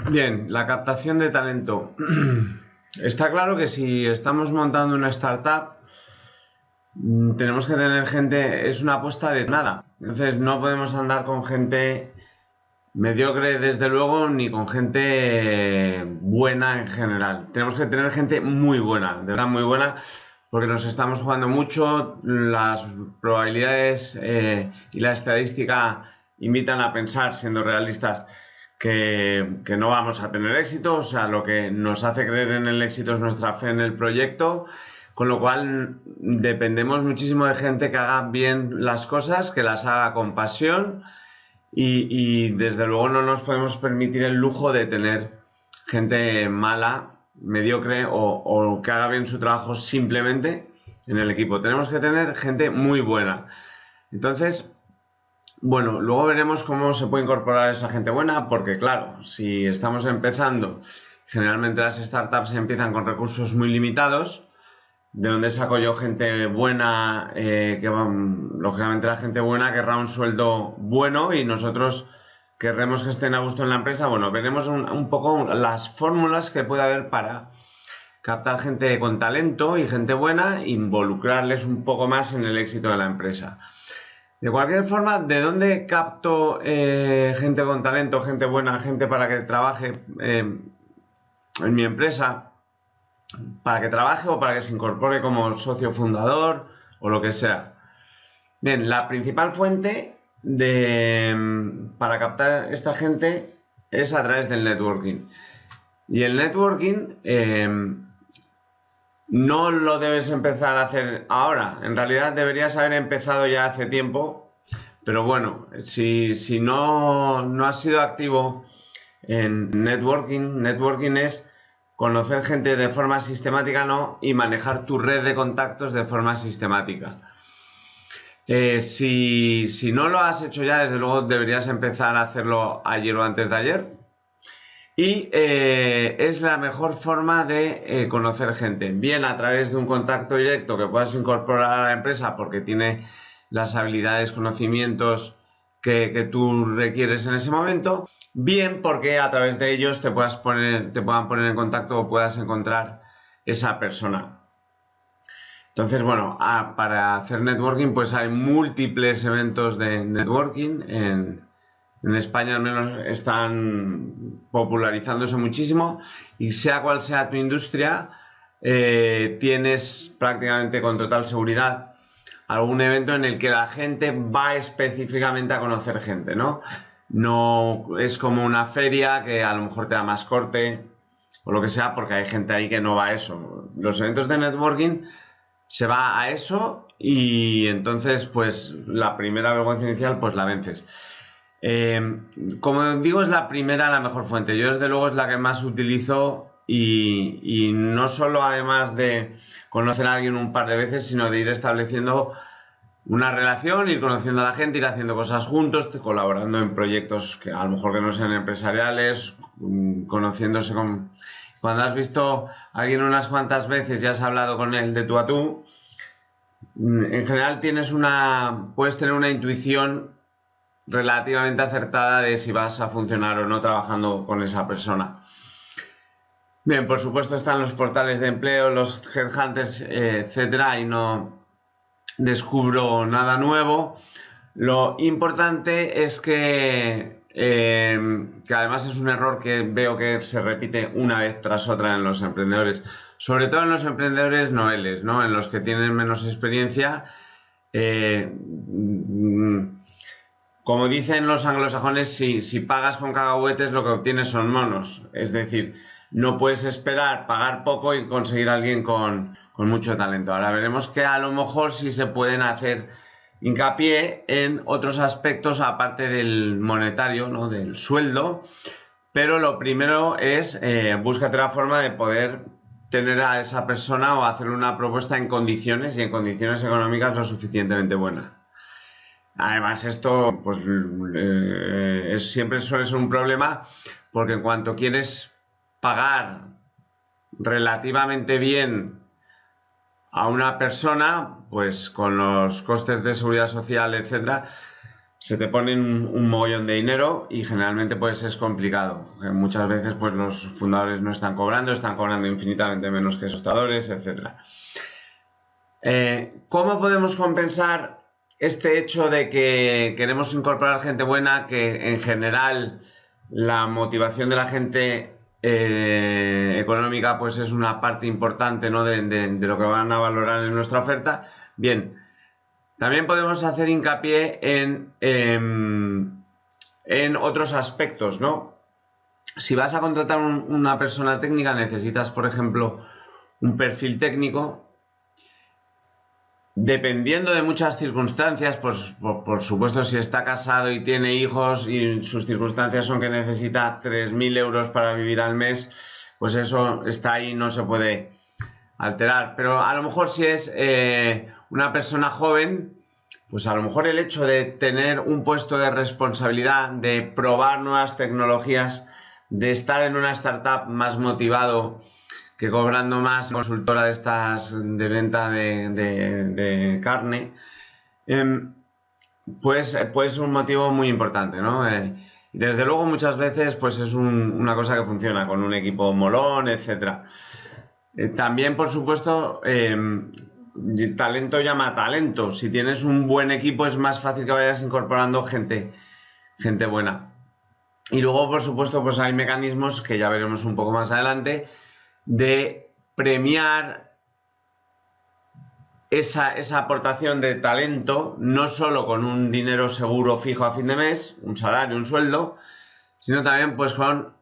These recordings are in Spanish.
Bien, la captación de talento. Está claro que si estamos montando una startup, tenemos que tener gente, es una apuesta de nada. Entonces no podemos andar con gente mediocre, desde luego, ni con gente buena en general. Tenemos que tener gente muy buena, de verdad muy buena, porque nos estamos jugando mucho. Las probabilidades y la estadística invitan a pensar, siendo realistas, que no vamos a tener éxito. O sea, lo que nos hace creer en el éxito es nuestra fe en el proyecto, con lo cual dependemos muchísimo de gente que haga bien las cosas, que las haga con pasión y desde luego no nos podemos permitir el lujo de tener gente mala, mediocre o que haga bien su trabajo simplemente en el equipo. Tenemos que tener gente muy buena. Entonces, bueno, luego veremos cómo se puede incorporar esa gente buena, porque claro, si estamos empezando, generalmente las startups empiezan con recursos muy limitados. ¿De dónde saco yo gente buena? Lógicamente la gente buena querrá un sueldo bueno y nosotros querremos que estén a gusto en la empresa. Bueno, veremos un poco las fórmulas que puede haber para captar gente con talento y gente buena, involucrarles un poco más en el éxito de la empresa. De cualquier forma, ¿de dónde capto gente con talento, gente buena, gente para que trabaje en mi empresa? Para que trabaje o para que se incorpore como socio fundador o lo que sea. Bien, la principal fuente para captar esta gente es a través del networking. Y el networking no lo debes empezar a hacer ahora. En realidad deberías haber empezado ya hace tiempo. Pero bueno, si no has sido activo en networking es conocer gente de forma sistemática, ¿no? Y manejar tu red de contactos de forma sistemática. Si no lo has hecho ya, desde luego deberías empezar a hacerlo ayer o antes de ayer. Y es la mejor forma de conocer gente. Bien a través de un contacto directo que puedas incorporar a la empresa porque tiene las habilidades, conocimientos que tú requieres en ese momento. Bien porque a través de ellos te puedan poner en contacto o puedas encontrar esa persona. Entonces, bueno, para hacer networking pues hay múltiples eventos de networking. En España al menos están popularizándose muchísimo y sea cual sea tu industria, tienes prácticamente con total seguridad algún evento en el que la gente va específicamente a conocer gente, ¿no? No es como una feria que a lo mejor te da más corte o lo que sea, porque hay gente ahí que no va a eso. Los eventos de networking se va a eso y entonces pues la primera vergüenza inicial pues la vences. Como digo, es la mejor fuente. Yo desde luego es la que más utilizo y no solo además de conocer a alguien un par de veces, sino de ir estableciendo una relación, ir conociendo a la gente, ir haciendo cosas juntos, colaborando en proyectos que a lo mejor que no sean empresariales, conociéndose con... Cuando has visto a alguien unas cuantas veces y has hablado con él de tú a tú, en general puedes tener una intuición relativamente acertada de si vas a funcionar o no trabajando con esa persona. Bien, por supuesto están los portales de empleo, los headhunters, etcétera, y no descubro nada nuevo. Lo importante es que además es un error que veo que se repite una vez tras otra en los emprendedores, sobre todo en los emprendedores noveles, ¿no? En los que tienen menos experiencia. Como dicen los anglosajones, si pagas con cacahuetes lo que obtienes son monos. Es decir, no puedes esperar pagar poco y conseguir a alguien con mucho talento. Ahora veremos que a lo mejor sí se pueden hacer hincapié en otros aspectos aparte del monetario, ¿no? Del sueldo. Pero lo primero es búscate la forma de poder tener a esa persona o hacerle una propuesta en condiciones y en condiciones económicas lo suficientemente buenas. Además, esto pues, siempre suele ser un problema porque en cuanto quieres pagar relativamente bien a una persona, pues con los costes de seguridad social, etcétera, se te ponen un mogollón de dinero y generalmente pues es complicado. Muchas veces pues los fundadores no están cobrando infinitamente menos que esos fundadores, etc. ¿Cómo podemos compensar este hecho de que queremos incorporar gente buena, que en general la motivación de la gente económica pues es una parte importante, ¿no? de lo que van a valorar en nuestra oferta? Bien, también podemos hacer hincapié en otros aspectos, ¿no? Si vas a contratar una persona técnica, necesitas, por ejemplo, un perfil técnico. Dependiendo de muchas circunstancias, pues por supuesto, si está casado y tiene hijos y sus circunstancias son que necesita 3.000 euros para vivir al mes, pues eso está ahí, no se puede alterar. Pero a lo mejor si es una persona joven, pues a lo mejor el hecho de tener un puesto de responsabilidad, de probar nuevas tecnologías, de estar en una startup más motivado que cobrando más, consultora de estas de venta de carne, pues es un motivo muy importante, ¿no? Desde luego muchas veces pues es una cosa que funciona con un equipo molón, etc. También, por supuesto, talento llama talento. Si tienes un buen equipo es más fácil que vayas incorporando gente buena. Y luego, por supuesto, pues hay mecanismos que ya veremos un poco más adelante, de premiar esa aportación de talento, no solo con un dinero seguro fijo a fin de mes, un salario, un sueldo, sino también pues con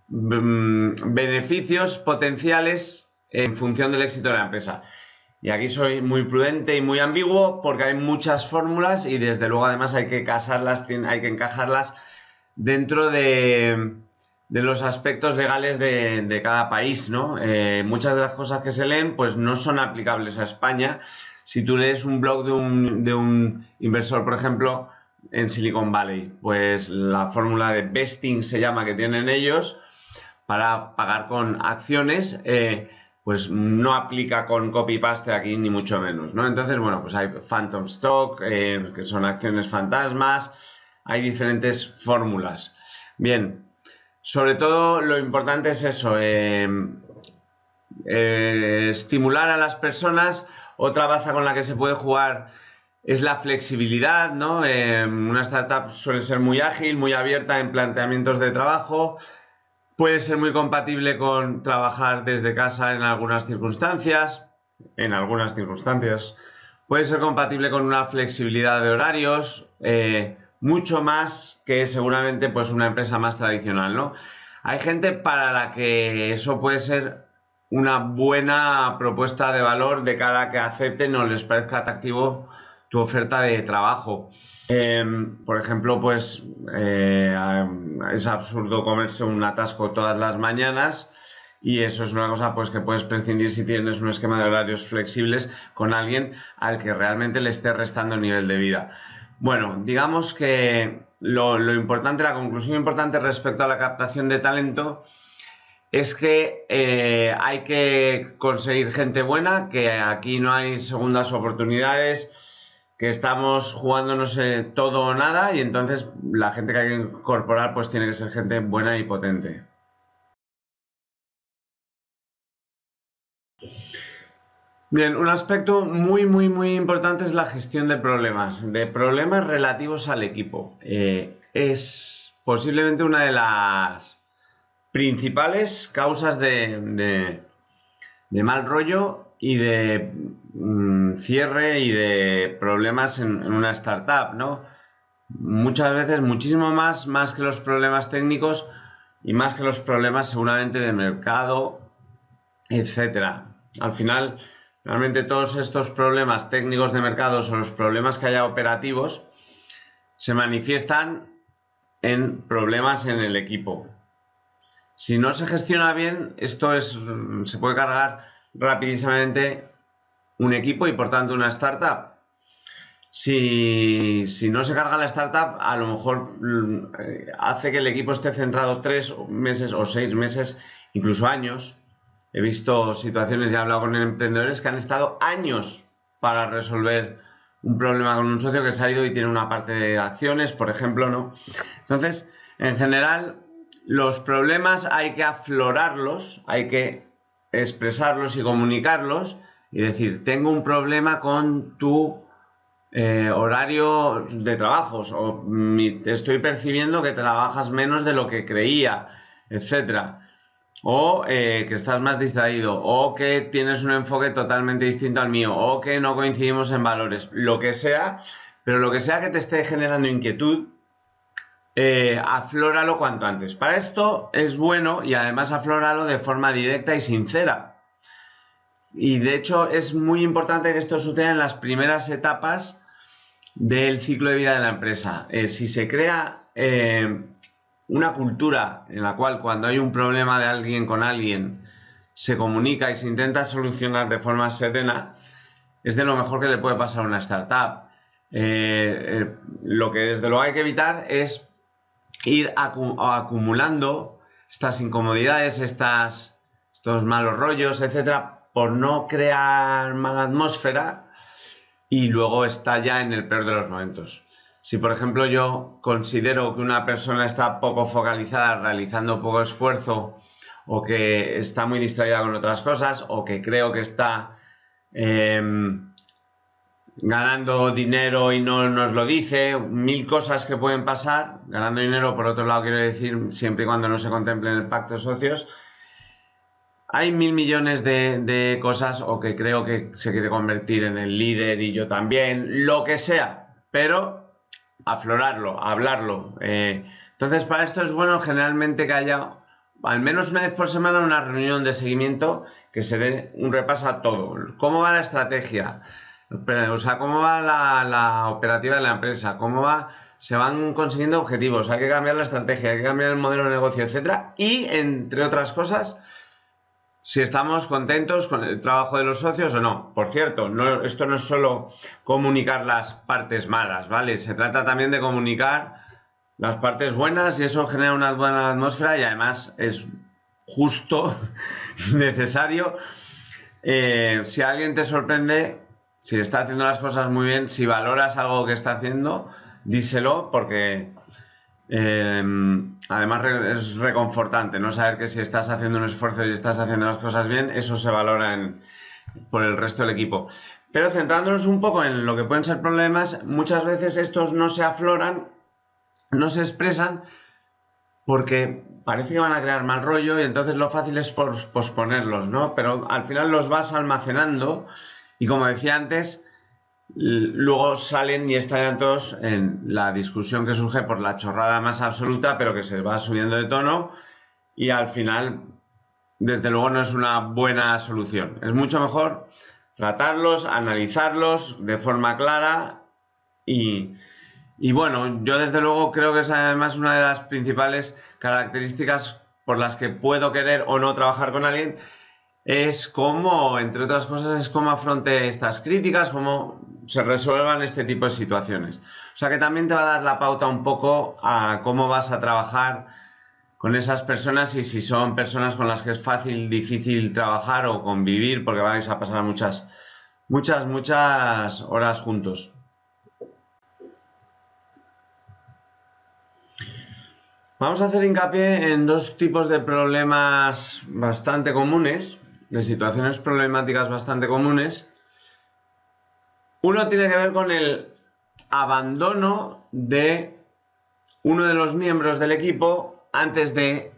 beneficios potenciales en función del éxito de la empresa. Y aquí soy muy prudente y muy ambiguo porque hay muchas fórmulas y desde luego además hay que hay que encajarlas dentro de los aspectos legales de cada país, ¿no? Muchas de las cosas que se leen pues no son aplicables a España. Si tú lees un blog de un inversor, por ejemplo, en Silicon Valley, pues la fórmula de vesting se llama, que tienen ellos para pagar con acciones, pues no aplica con copy-paste aquí ni mucho menos, ¿no? Entonces, bueno, pues hay phantom stock, que son acciones fantasmas, hay diferentes fórmulas. Bien. Sobre todo lo importante es eso, estimular a las personas. Otra baza con la que se puede jugar es la flexibilidad, ¿no? Una startup suele ser muy ágil, muy abierta en planteamientos de trabajo, puede ser muy compatible con trabajar desde casa en algunas circunstancias, puede ser compatible con una flexibilidad de horarios, mucho más que seguramente pues una empresa más tradicional, ¿no? Hay gente para la que eso puede ser una buena propuesta de valor de cara a que acepten o les parezca atractivo tu oferta de trabajo. Por ejemplo, pues es absurdo comerse un atasco todas las mañanas y eso es una cosa pues que puedes prescindir si tienes un esquema de horarios flexibles con alguien al que realmente le esté restando nivel de vida. Bueno, digamos que lo importante, la conclusión importante respecto a la captación de talento es que hay que conseguir gente buena, que aquí no hay segundas oportunidades, que estamos jugándonos todo o nada y entonces la gente que hay que incorporar pues tiene que ser gente buena y potente. Bien, un aspecto muy importante es la gestión de problemas relativos al equipo. Es posiblemente una de las principales causas de mal rollo y de cierre y de problemas en una startup, ¿no? Muchas veces, muchísimo más que los problemas técnicos y más que los problemas seguramente de mercado, etcétera. Al final, realmente todos estos problemas técnicos de mercado o los problemas que haya operativos se manifiestan en problemas en el equipo. Si no se gestiona bien, se puede cargar rapidísimamente un equipo y por tanto una startup. Si no se carga la startup, a lo mejor hace que el equipo esté centrado 3 meses o 6 meses, incluso años. He visto situaciones y he hablado con emprendedores que han estado años para resolver un problema con un socio que se ha ido y tiene una parte de acciones, por ejemplo, ¿no? Entonces, en general, los problemas hay que aflorarlos, hay que expresarlos y comunicarlos y decir, tengo un problema con tu horario de trabajos, o estoy percibiendo que trabajas menos de lo que creía, etcétera. O que estás más distraído, o que tienes un enfoque totalmente distinto al mío, o que no coincidimos en valores, lo que sea, pero lo que sea que te esté generando inquietud, aflóralo cuanto antes. Para esto es bueno, y además aflóralo de forma directa y sincera. Y de hecho es muy importante que esto suceda en las primeras etapas del ciclo de vida de la empresa. Si se crea una cultura en la cual cuando hay un problema de alguien con alguien se comunica y se intenta solucionar de forma serena, es de lo mejor que le puede pasar a una startup. Lo que desde luego hay que evitar es ir acumulando estas incomodidades, estos malos rollos, etcétera, por no crear mala atmósfera y luego estalla en el peor de los momentos. Si, por ejemplo, yo considero que una persona está poco focalizada, realizando poco esfuerzo, o que está muy distraída con otras cosas, o que creo que está ganando dinero y no nos lo dice, mil cosas que pueden pasar, ganando dinero, por otro lado, quiero decir, siempre y cuando no se contemple en el pacto de socios, hay mil millones de cosas, o que creo que se quiere convertir en el líder y yo también, lo que sea, pero aflorarlo, hablarlo. Entonces, para esto es bueno generalmente que haya al menos una vez por semana una reunión de seguimiento que se dé un repaso a todo. ¿Cómo va la estrategia? O sea, ¿cómo va la operativa de la empresa? ¿Cómo va? Se van consiguiendo objetivos, hay que cambiar la estrategia, hay que cambiar el modelo de negocio, etcétera. Y, entre otras cosas, si estamos contentos con el trabajo de los socios o no. Por cierto, esto no es solo comunicar las partes malas, ¿vale? Se trata también de comunicar las partes buenas y eso genera una buena atmósfera y además es justo y necesario. Si alguien te sorprende, si está haciendo las cosas muy bien, si valoras algo que está haciendo, díselo porque además es reconfortante, ¿no? Saber que si estás haciendo un esfuerzo y estás haciendo las cosas bien, eso se valora por el resto del equipo. Pero centrándonos un poco en lo que pueden ser problemas, muchas veces estos no se afloran, no se expresan, porque parece que van a crear mal rollo y entonces lo fácil es posponerlos, ¿no? Pero al final los vas almacenando y, como decía antes, luego salen y estallan todos en la discusión que surge por la chorrada más absoluta, pero que se va subiendo de tono y al final, desde luego, no es una buena solución. Es mucho mejor tratarlos, analizarlos de forma clara y bueno, yo desde luego creo que es además una de las principales características por las que puedo querer o no trabajar con alguien, es cómo, entre otras cosas, es cómo afronte estas críticas, cómo se resuelvan este tipo de situaciones. O sea que también te va a dar la pauta un poco a cómo vas a trabajar con esas personas y si son personas con las que es fácil, difícil trabajar o convivir porque vais a pasar muchas horas juntos. Vamos a hacer hincapié en dos tipos de problemas bastante comunes, de situaciones problemáticas bastante comunes. Uno tiene que ver con el abandono de uno de los miembros del equipo antes de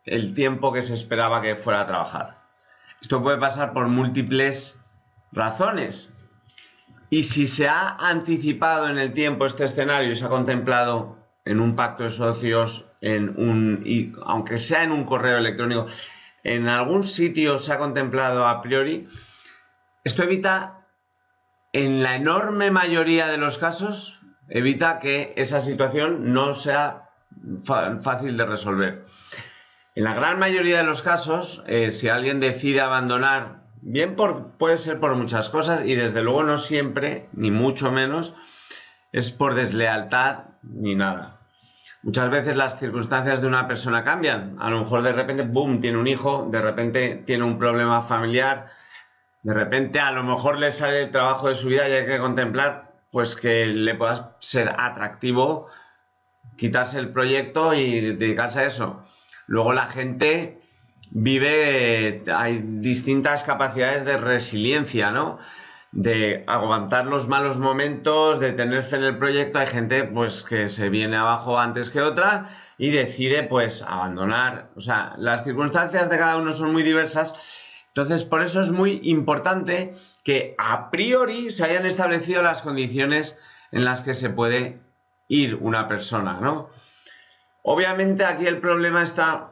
el tiempo que se esperaba que fuera a trabajar. Esto puede pasar por múltiples razones. Y si se ha anticipado en el tiempo este escenario y se ha contemplado en un pacto de socios, aunque sea en un correo electrónico, en algún sitio se ha contemplado a priori, esto evita, en la enorme mayoría de los casos, evita que esa situación no sea fácil de resolver. En la gran mayoría de los casos, si alguien decide abandonar, bien puede ser por muchas cosas y desde luego no siempre, ni mucho menos, es por deslealtad ni nada. Muchas veces las circunstancias de una persona cambian. A lo mejor de repente, boom, tiene un hijo, de repente tiene un problema familiar, de repente a lo mejor le sale el trabajo de su vida y hay que contemplar pues que le pueda ser atractivo quitarse el proyecto y dedicarse a eso. Luego la gente hay distintas capacidades de resiliencia, ¿no? De aguantar los malos momentos, de tener fe en el proyecto. Hay gente pues que se viene abajo antes que otra y decide pues abandonar. O sea, las circunstancias de cada uno son muy diversas. Entonces, por eso es muy importante que a priori se hayan establecido las condiciones en las que se puede ir una persona, ¿no? Obviamente aquí el problema está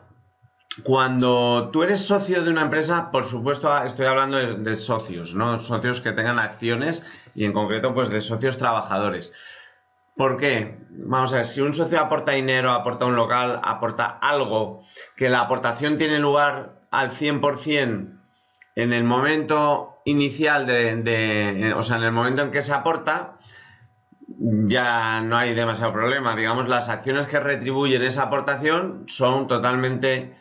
cuando tú eres socio de una empresa. Por supuesto, estoy hablando de socios, no socios que tengan acciones, y en concreto pues de socios trabajadores. ¿Por qué? Vamos a ver, si un socio aporta dinero, aporta un local, aporta algo, que la aportación tiene lugar al 100% en el momento inicial o sea, en el momento en que se aporta, ya no hay demasiado problema. Digamos, las acciones que retribuyen esa aportación son totalmente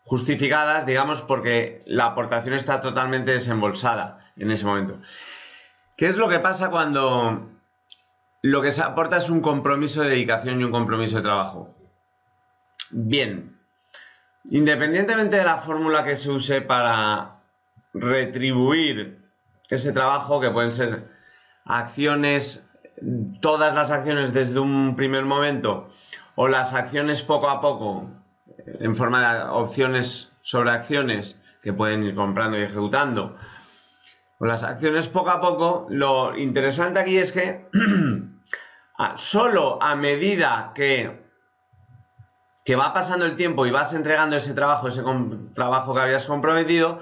justificadas, digamos, porque la aportación está totalmente desembolsada en ese momento. ¿Qué es lo que pasa cuando lo que se aporta es un compromiso de dedicación y un compromiso de trabajo? Bien, independientemente de la fórmula que se use para retribuir ese trabajo, que pueden ser acciones, todas las acciones desde un primer momento, o las acciones poco a poco, en forma de opciones sobre acciones que pueden ir comprando y ejecutando, o las acciones poco a poco, lo interesante aquí es que solo a medida que va pasando el tiempo y vas entregando ese trabajo que habías comprometido,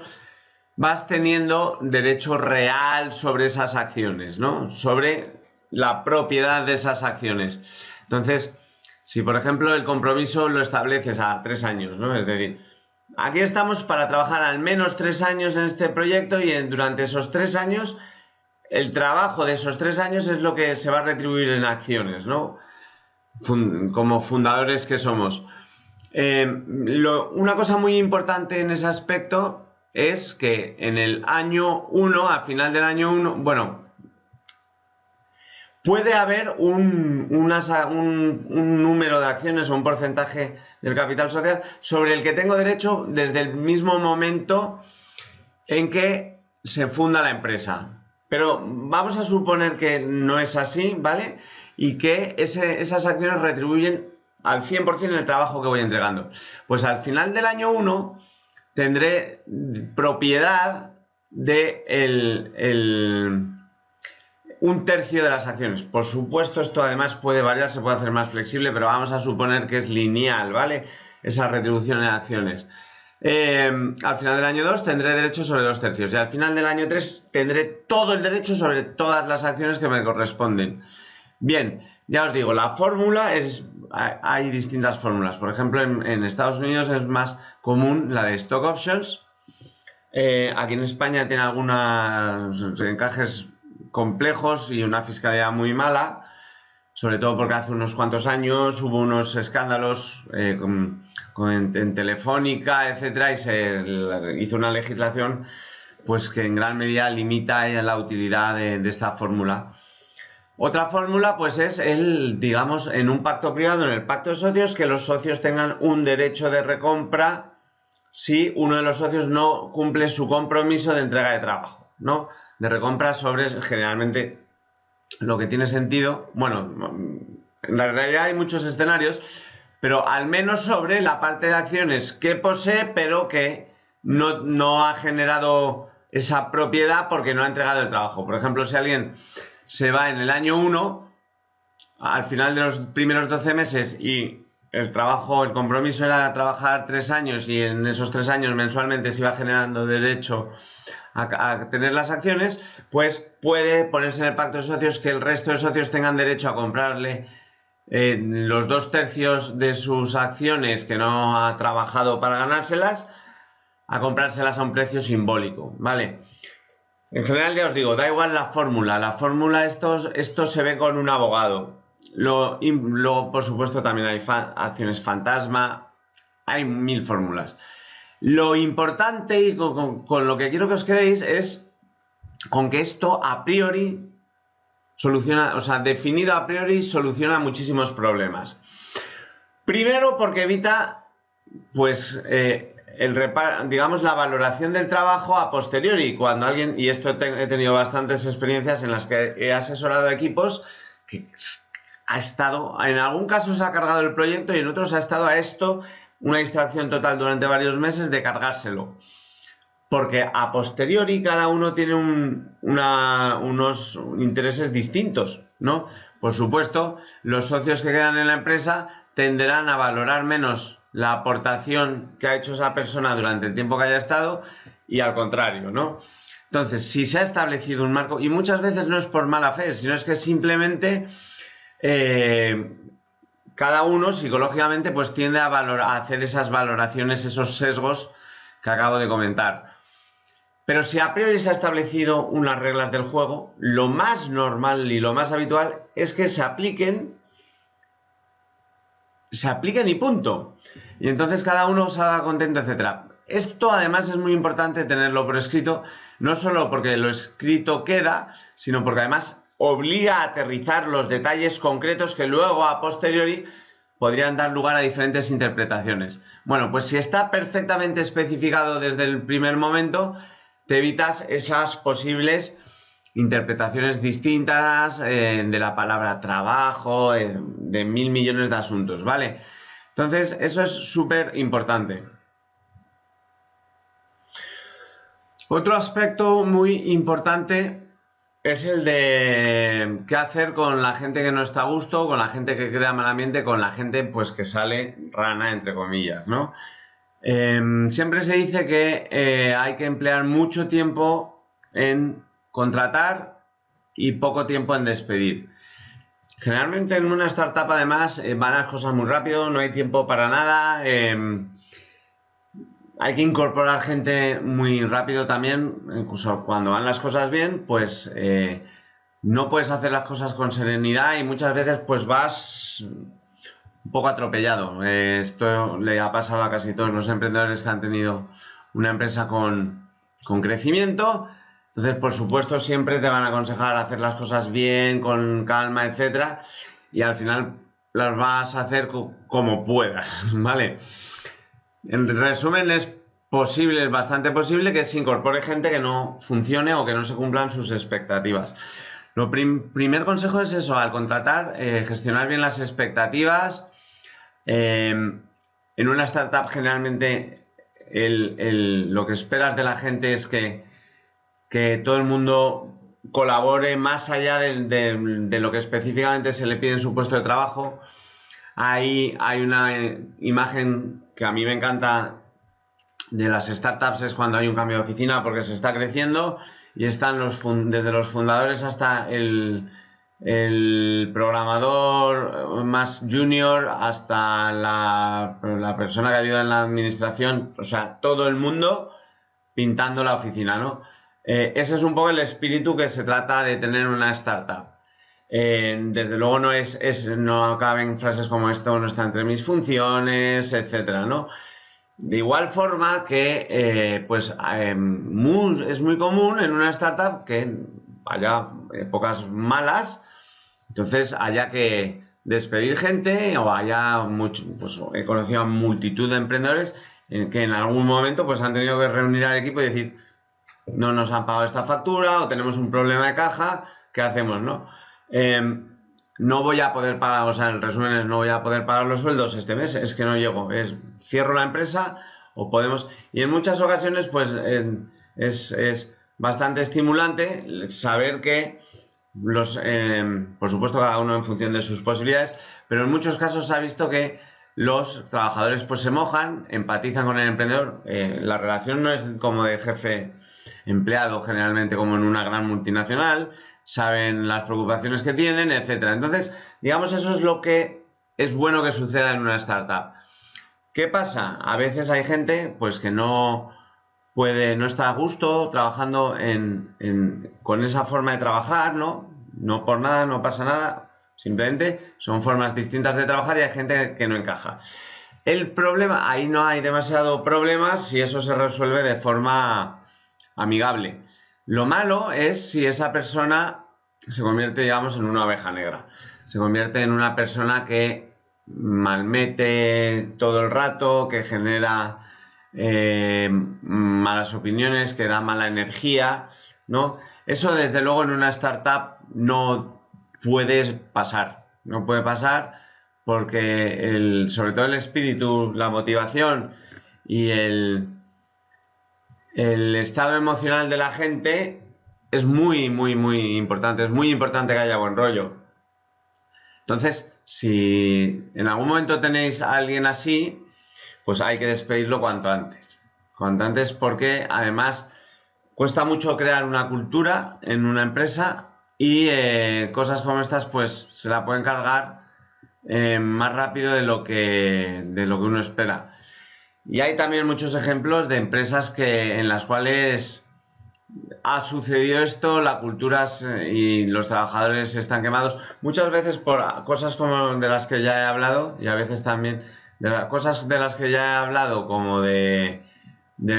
vas teniendo derecho real sobre esas acciones, ¿no? Sobre la propiedad de esas acciones. Entonces, si por ejemplo el compromiso lo estableces a 3 años, ¿no? Es decir, aquí estamos para trabajar al menos 3 años en este proyecto, y durante esos 3 años, el trabajo de esos 3 años es lo que se va a retribuir en acciones, ¿no? Como fundadores que somos. Una cosa muy importante en ese aspecto es que en el año 1, al final del año 1, bueno, puede haber un número de acciones o un porcentaje del capital social sobre el que tengo derecho desde el mismo momento en que se funda la empresa. Pero vamos a suponer que no es así, ¿vale? Y que esas acciones retribuyen al 100% el trabajo que voy entregando. Pues al final del año 1 tendré propiedad de un tercio de las acciones. Por supuesto, esto además puede variar, se puede hacer más flexible, pero vamos a suponer que es lineal, ¿vale? Esa retribución en acciones. Al final del año 2 tendré derecho sobre 2 tercios, y al final del año 3 tendré todo el derecho sobre todas las acciones que me corresponden. Bien, ya os digo, la fórmula hay distintas fórmulas. Por ejemplo, en Estados Unidos es más común la de stock options. Aquí en España tiene algunos encajes complejos y una fiscalidad muy mala, sobre todo porque hace unos cuantos años hubo unos escándalos en Telefónica, etcétera, y se hizo una legislación pues que en gran medida limita la utilidad de esta fórmula. Otra fórmula pues es digamos, en un pacto privado, en el pacto de socios, que los socios tengan un derecho de recompra si uno de los socios no cumple su compromiso de entrega de trabajo, ¿no? De recompra sobre, generalmente, lo que tiene sentido, bueno, en la realidad hay muchos escenarios, pero al menos sobre la parte de acciones que posee, pero que no ha generado esa propiedad porque no ha entregado el trabajo. Por ejemplo, si alguien se va en el año 1, al final de los primeros 12 meses, y el compromiso era trabajar 3 años, y en esos 3 años mensualmente se iba generando derecho a tener las acciones, pues puede ponerse en el pacto de socios que el resto de socios tengan derecho a comprarle los 2 tercios de sus acciones que no ha trabajado para ganárselas, a comprárselas a un precio simbólico, ¿vale? En general, ya os digo, da igual la fórmula, esto se ve con un abogado. Luego, por supuesto, también hay acciones fantasma, hay 1000 fórmulas. Lo importante, y con lo que quiero que os quedéis, es con que esto a priori soluciona, o sea, definido a priori, soluciona muchísimos problemas. Primero, porque evita, pues, digamos, la valoración del trabajo a posteriori, cuando alguien, y esto he tenido bastantes experiencias en las que he asesorado equipos que ha estado, en algún caso se ha cargado el proyecto y en otros ha estado a esto, una distracción total durante varios meses de cargárselo. Porque a posteriori cada uno tiene unos intereses distintos, ¿no? Por supuesto, los socios que quedan en la empresa tenderán a valorar menos la aportación que ha hecho esa persona durante el tiempo que haya estado y al contrario, ¿no? Entonces, si se ha establecido un marco, y muchas veces no es por mala fe, sino es que simplemente cada uno psicológicamente pues tiende a hacer esas valoraciones, esos sesgos que acabo de comentar. Pero si a priori se ha establecido unas reglas del juego, lo más normal y lo más habitual es que se apliquen y punto. Y entonces cada uno salga contento, etc. Esto además es muy importante tenerlo por escrito, no solo porque lo escrito queda, sino porque además obliga a aterrizar los detalles concretos que luego a posteriori podrían dar lugar a diferentes interpretaciones. Bueno, pues si está perfectamente especificado desde el primer momento, te evitas esas posibles interpretaciones distintas de la palabra trabajo, de 1000 millones de asuntos, ¿vale? Entonces, eso es súper importante. Otro aspecto muy importante es el de qué hacer con la gente que no está a gusto, con la gente que crea mal ambiente, con la gente pues que sale rana, entre comillas, ¿no? Siempre se dice que hay que emplear mucho tiempo en contratar y poco tiempo en despedir. Generalmente en una startup además van las cosas muy rápido, no hay tiempo para nada, hay que incorporar gente muy rápido también, incluso cuando van las cosas bien, pues no puedes hacer las cosas con serenidad y muchas veces pues vas un poco atropellado. Esto le ha pasado a casi todos los emprendedores que han tenido una empresa con crecimiento. Entonces, por supuesto, siempre te van a aconsejar hacer las cosas bien, con calma, etcétera, y al final las vas a hacer como puedas, ¿vale? En resumen, es bastante posible que se incorpore gente que no funcione o que no se cumplan sus expectativas. Lo primer consejo es eso, al contratar, gestionar bien las expectativas. En una startup generalmente lo que esperas de la gente es que todo el mundo colabore más allá de lo que específicamente se le pide en su puesto de trabajo. Hay una imagen que a mí me encanta de las startups, es cuando hay un cambio de oficina porque se está creciendo y están desde los fundadores hasta el programador más junior hasta la persona que ayuda en la administración, o sea, todo el mundo pintando la oficina, ¿no? Ese es un poco el espíritu que se trata de tener una startup. Desde luego no caben frases como esto no está entre mis funciones, etcétera, ¿no? De igual forma que es muy común en una startup que haya épocas malas, entonces haya que despedir gente o haya pues he conocido a multitud de emprendedores que en algún momento pues han tenido que reunir al equipo y decir no nos han pagado esta factura o tenemos un problema de caja, ¿qué hacemos, no? No voy a poder pagar, o sea, el resumen es no voy a poder pagar los sueldos este mes, es que no llego, cierro la empresa o podemos... Y en muchas ocasiones pues es bastante estimulante saber que por supuesto cada uno en función de sus posibilidades, pero en muchos casos se ha visto que los trabajadores pues se mojan, empatizan con el emprendedor, la relación no es como de jefe empleado generalmente como en una gran multinacional, saben las preocupaciones que tienen, etcétera. Entonces, digamos, eso es lo que es bueno que suceda en una startup. ¿Qué pasa? A veces hay gente pues que no está a gusto trabajando con esa forma de trabajar, ¿no? No por nada, no pasa nada, simplemente son formas distintas de trabajar y hay gente que no encaja. El problema, ahí no hay demasiado problema si eso se resuelve de forma amigable. Lo malo es si esa persona se convierte, digamos, en una oveja negra. Se convierte en una persona que malmete todo el rato, que genera malas opiniones, que da mala energía, ¿no? Eso, desde luego, en una startup no puede pasar. No puede pasar porque sobre todo el espíritu, la motivación y el estado emocional de la gente es muy importante. Es muy importante que haya buen rollo. Entonces, si en algún momento tenéis a alguien así, pues hay que despedirlo cuanto antes. Cuanto antes, porque además cuesta mucho crear una cultura en una empresa y cosas como estas pues se la pueden cargar más rápido de lo que uno espera. Y hay también muchos ejemplos de empresas en las cuales ha sucedido esto, la cultura y los trabajadores están quemados, muchas veces por cosas como de las que ya he hablado, y a veces también de las cosas de las que ya he hablado, como del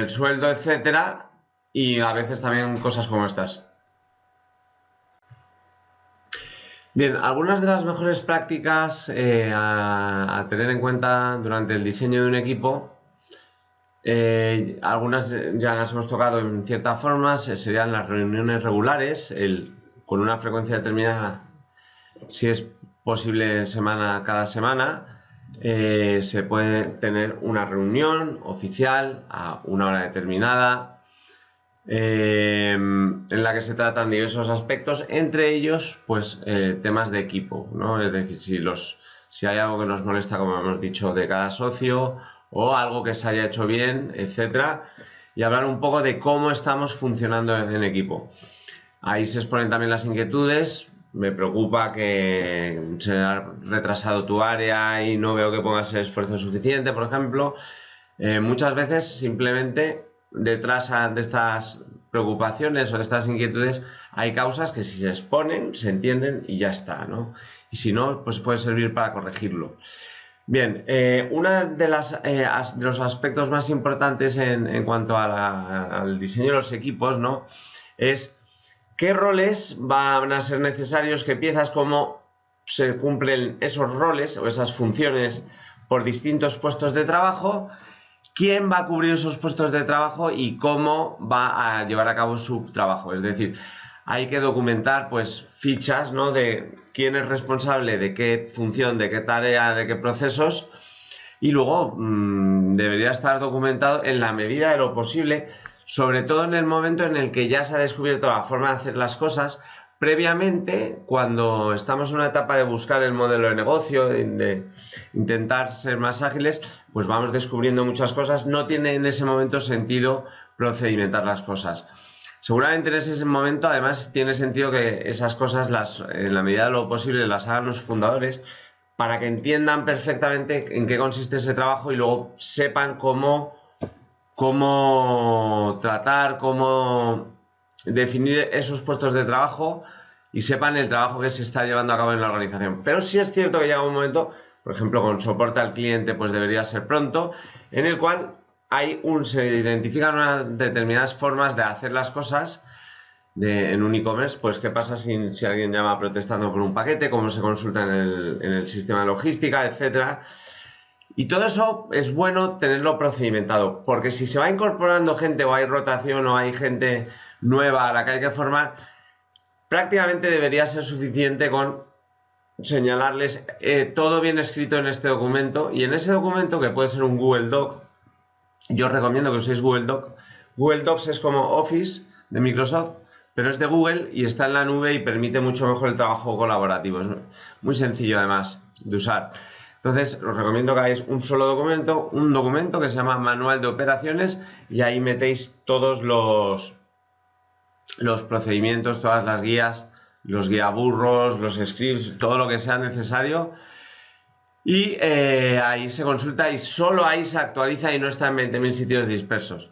sueldo, etcétera, y a veces también cosas como estas. Bien, algunas de las mejores prácticas a tener en cuenta durante el diseño de un equipo, algunas ya las hemos tocado en cierta forma, serían las reuniones regulares, con una frecuencia determinada, si es posible cada semana, se puede tener una reunión oficial a una hora determinada, en la que se tratan diversos aspectos, entre ellos pues temas de equipo, ¿no? Es decir, si hay algo que nos molesta, como hemos dicho, de cada socio, o algo que se haya hecho bien, etcétera, y hablar un poco de cómo estamos funcionando en equipo. Ahí se exponen también las inquietudes. Me preocupa que se haya retrasado tu área y no veo que pongas el esfuerzo suficiente, por ejemplo. Muchas veces simplemente detrás de estas preocupaciones o de estas inquietudes hay causas que, si se exponen, se entienden y ya está, ¿no? Y si no, pues puede servir para corregirlo. Bien, uno de los aspectos más importantes en cuanto al diseño de los equipos, ¿no?, es qué roles van a ser necesarios, qué piezas, cómo se cumplen esos roles o esas funciones por distintos puestos de trabajo, quién va a cubrir esos puestos de trabajo y cómo va a llevar a cabo su trabajo. Es decir, hay que documentar pues fichas, ¿no?, de quién es responsable de qué función, de qué tarea, de qué procesos, y luego debería estar documentado en la medida de lo posible, sobre todo en el momento en el que ya se ha descubierto la forma de hacer las cosas. Previamente, cuando estamos en una etapa de buscar el modelo de negocio, de intentar ser más ágiles, pues vamos descubriendo muchas cosas. No tiene en ese momento sentido procedimentar las cosas. Seguramente en ese momento, además, tiene sentido que esas cosas, en la medida de lo posible, las hagan los fundadores, para que entiendan perfectamente en qué consiste ese trabajo y luego sepan cómo tratar, cómo definir esos puestos de trabajo y sepan el trabajo que se está llevando a cabo en la organización. Pero sí es cierto que llega un momento, por ejemplo, con soporte al cliente, pues debería ser pronto, en el cual se identifican unas determinadas formas de hacer las cosas en un e-commerce. Pues qué pasa si alguien llama protestando por un paquete, cómo se consulta en el sistema de logística, etcétera. Y todo eso es bueno tenerlo procedimentado, porque si se va incorporando gente, o hay rotación, o hay gente nueva a la que hay que formar, prácticamente debería ser suficiente con señalarles todo bien escrito en este documento, y en ese documento, que puede ser un Google Doc, yo os recomiendo que uséis Google Doc. Google Docs es como Office de Microsoft, pero es de Google y está en la nube y permite mucho mejor el trabajo colaborativo. Es muy sencillo además de usar. Entonces os recomiendo que hagáis un solo documento, un documento que se llama Manual de Operaciones, y ahí metéis todos los procedimientos, todas las guías, los guiaburros, los scripts, todo lo que sea necesario. Y ahí se consulta y solo ahí se actualiza y no está en 20.000 sitios dispersos.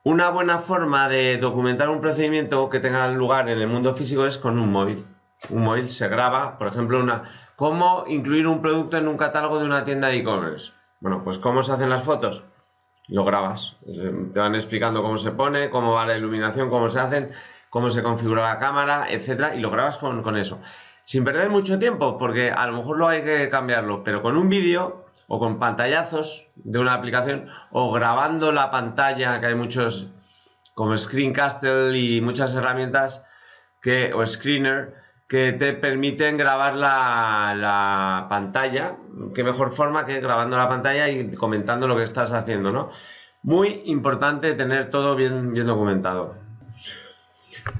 Una buena forma de documentar un procedimiento que tenga lugar en el mundo físico es con un móvil. Un móvil se graba, por ejemplo, ¿cómo incluir un producto en un catálogo de una tienda de e-commerce? Bueno, pues ¿cómo se hacen las fotos? Lo grabas. Te van explicando cómo se pone, cómo va la iluminación, cómo se hacen, cómo se configura la cámara, etcétera, y lo grabas con eso. Sin perder mucho tiempo, porque a lo mejor luego hay que cambiarlo, pero con un vídeo o con pantallazos de una aplicación o grabando la pantalla, que hay muchos como Screencastle y muchas herramientas o Screener que te permiten grabar la pantalla. Qué mejor forma que grabando la pantalla y comentando lo que estás haciendo, ¿no? Muy importante tener todo bien documentado.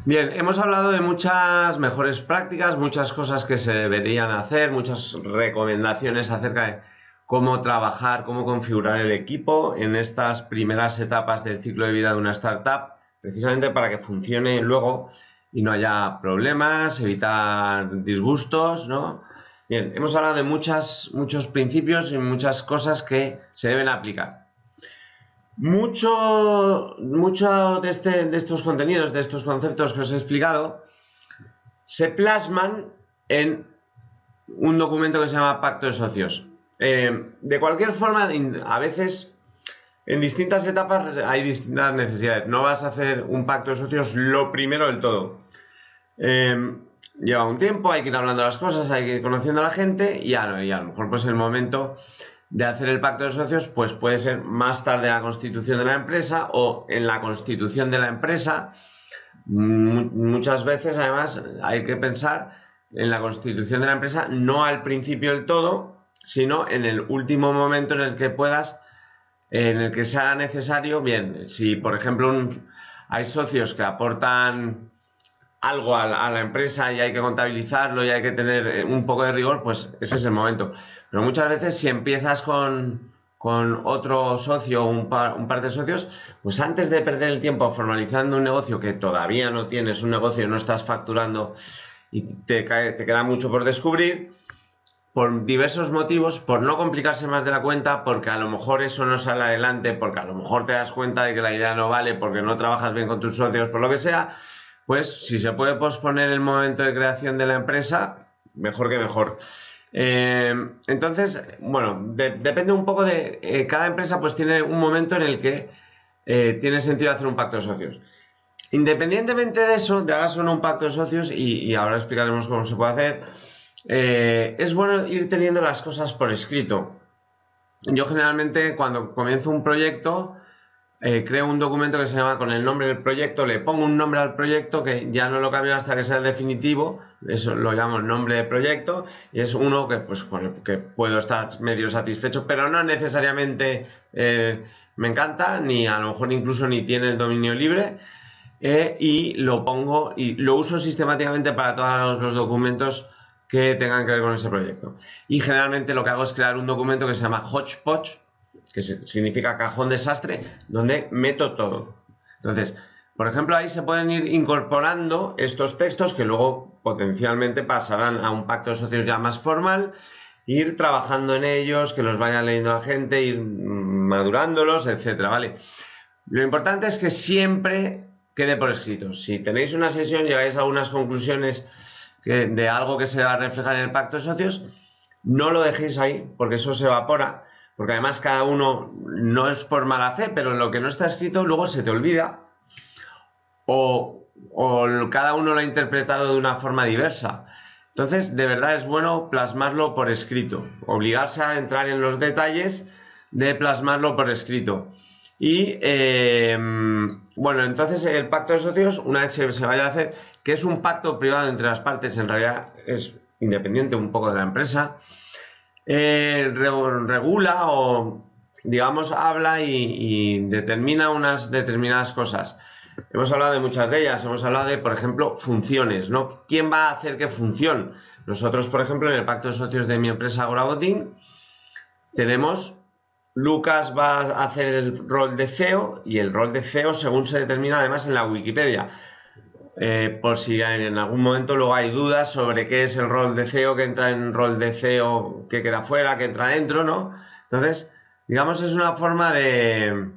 Bien, hemos hablado de muchas mejores prácticas, muchas cosas que se deberían hacer, muchas recomendaciones acerca de cómo trabajar, cómo configurar el equipo en estas primeras etapas del ciclo de vida de una startup, precisamente para que funcione luego y no haya problemas, evitar disgustos, ¿no? Bien, hemos hablado de muchos principios y muchas cosas que se deben aplicar. Mucho de estos contenidos, de estos conceptos que os he explicado, se plasman en un documento que se llama Pacto de Socios. De cualquier forma, a veces en distintas etapas hay distintas necesidades. No vas a hacer un pacto de socios lo primero del todo. Lleva un tiempo, hay que ir hablando las cosas, hay que ir conociendo a la gente y a lo mejor pues el momento de hacer el pacto de socios pues puede ser más tarde en la constitución de la empresa o en la constitución de la empresa. Muchas veces además hay que pensar en la constitución de la empresa no al principio del todo, sino en el último momento en el que puedas, en el que sea necesario. Bien, si por ejemplo hay socios que aportan algo a la empresa y hay que contabilizarlo y hay que tener un poco de rigor, pues ese es el momento. Pero muchas veces si empiezas con otro socio o un par de socios, pues antes de perder el tiempo formalizando un negocio que todavía no tienes, un negocio no estás facturando y te queda mucho por descubrir, por diversos motivos, por no complicarse más de la cuenta, porque a lo mejor eso no sale adelante, porque a lo mejor te das cuenta de que la idea no vale, porque no trabajas bien con tus socios, por lo que sea, pues si se puede posponer el momento de creación de la empresa, mejor que mejor. Entonces, bueno, depende un poco de cada empresa, pues tiene un momento en el que tiene sentido hacer un pacto de socios. Independientemente de eso, de hagas o no un pacto de socios, y ahora explicaremos cómo se puede hacer, es bueno ir teniendo las cosas por escrito. Yo generalmente cuando comienzo un proyecto creo un documento que se llama con el nombre del proyecto, le pongo un nombre al proyecto que ya no lo cambio hasta que sea el definitivo, eso lo llamo nombre de proyecto y es uno que pues con el que puedo estar medio satisfecho, pero no necesariamente me encanta, ni a lo mejor incluso ni tiene el dominio libre, y lo pongo y lo uso sistemáticamente para todos los documentos que tengan que ver con ese proyecto. Y generalmente lo que hago es crear un documento que se llama Hodgepodge, que significa cajón desastre, donde meto todo. Entonces, por ejemplo, ahí se pueden ir incorporando estos textos que luego potencialmente pasarán a un pacto de socios ya más formal, ir trabajando en ellos, que los vaya leyendo la gente, ir madurándolos, etcétera, ¿vale? Lo importante es que siempre quede por escrito. Si tenéis una sesión, llegáis a algunas conclusiones de algo que se va a reflejar en el pacto de socios, no lo dejéis ahí, porque eso se evapora. Porque además cada uno, no es por mala fe, pero lo que no está escrito luego se te olvida o cada uno lo ha interpretado de una forma diversa. Entonces, de verdad es bueno plasmarlo por escrito, obligarse a entrar en los detalles de plasmarlo por escrito. Y bueno, entonces el pacto de socios, una vez se vaya a hacer, que es un pacto privado entre las partes, en realidad es independiente un poco de la empresa, regula o digamos habla y determina unas determinadas cosas. Hemos hablado de muchas de ellas, hemos hablado de, por ejemplo, funciones, ¿no? ¿Quién va a hacer qué función? Nosotros, por ejemplo, en el pacto de socios de mi empresa Agorabotín tenemos, Lucas va a hacer el rol de CEO y el rol de CEO según se determina además en la Wikipedia. Por si en algún momento luego hay dudas sobre qué es el rol de CEO, que entra en rol de CEO, que queda fuera, que entra dentro, ¿no? Entonces, digamos, es una forma de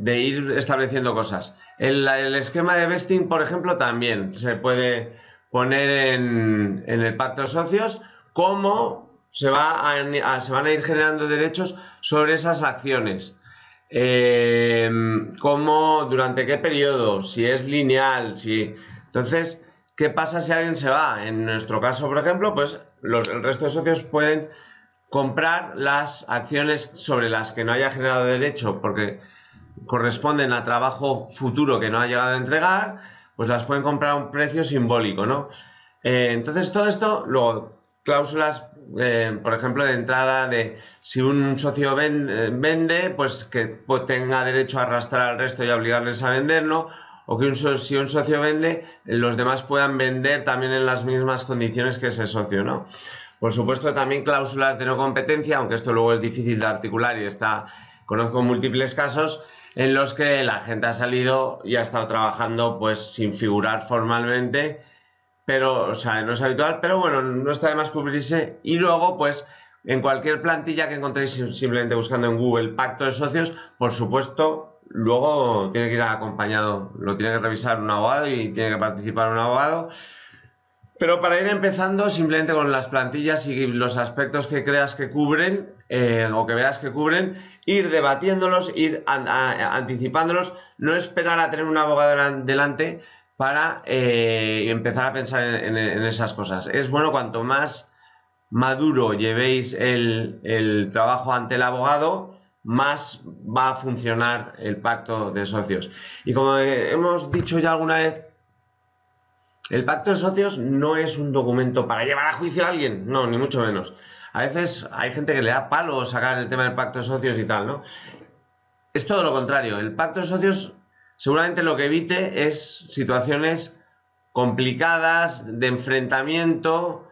ir estableciendo cosas. El esquema de vesting, por ejemplo, también se puede poner en el pacto de socios cómo se van a ir generando derechos sobre esas acciones. cómo, durante qué periodo, si es lineal, si... Entonces, ¿qué pasa si alguien se va? En nuestro caso, por ejemplo, pues el resto de socios pueden comprar las acciones sobre las que no haya generado derecho porque corresponden a trabajo futuro que no ha llegado a entregar, pues las pueden comprar a un precio simbólico, ¿no? Entonces todo esto, luego cláusulas, por ejemplo, de entrada de si un socio vende, pues que tenga derecho a arrastrar al resto y a obligarles a venderlo, o que si un socio vende, los demás puedan vender también en las mismas condiciones que ese socio, ¿no? Por supuesto, también cláusulas de no competencia, aunque esto luego es difícil de articular y conozco múltiples casos en los que la gente ha salido y ha estado trabajando pues sin figurar formalmente, pero, o sea, no es habitual, pero bueno, no está de más cubrirse. Y luego, pues, en cualquier plantilla que encontréis simplemente buscando en Google pacto de socios, por supuesto, luego tiene que ir acompañado, lo tiene que revisar un abogado y tiene que participar un abogado. Pero para ir empezando, simplemente con las plantillas y los aspectos que creas que cubren o que veas que cubren, ir debatiéndolos, ir anticipándolos, no esperar a tener un abogado delante para empezar a pensar en esas cosas. Es bueno cuanto más maduro llevéis el trabajo ante el abogado, más va a funcionar el pacto de socios. Y como hemos dicho ya alguna vez, el pacto de socios no es un documento para llevar a juicio a alguien, no, ni mucho menos. A veces hay gente que le da palo sacar el tema del pacto de socios y tal, ¿no? Es todo lo contrario. El pacto de socios seguramente lo que evite es situaciones complicadas de enfrentamiento,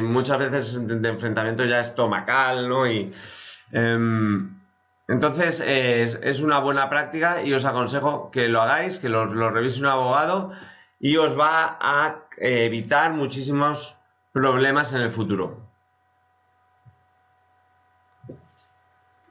muchas veces de enfrentamiento ya estomacal, ¿no? Entonces es una buena práctica y os aconsejo que lo hagáis, que lo revise un abogado y os va a evitar muchísimos problemas en el futuro.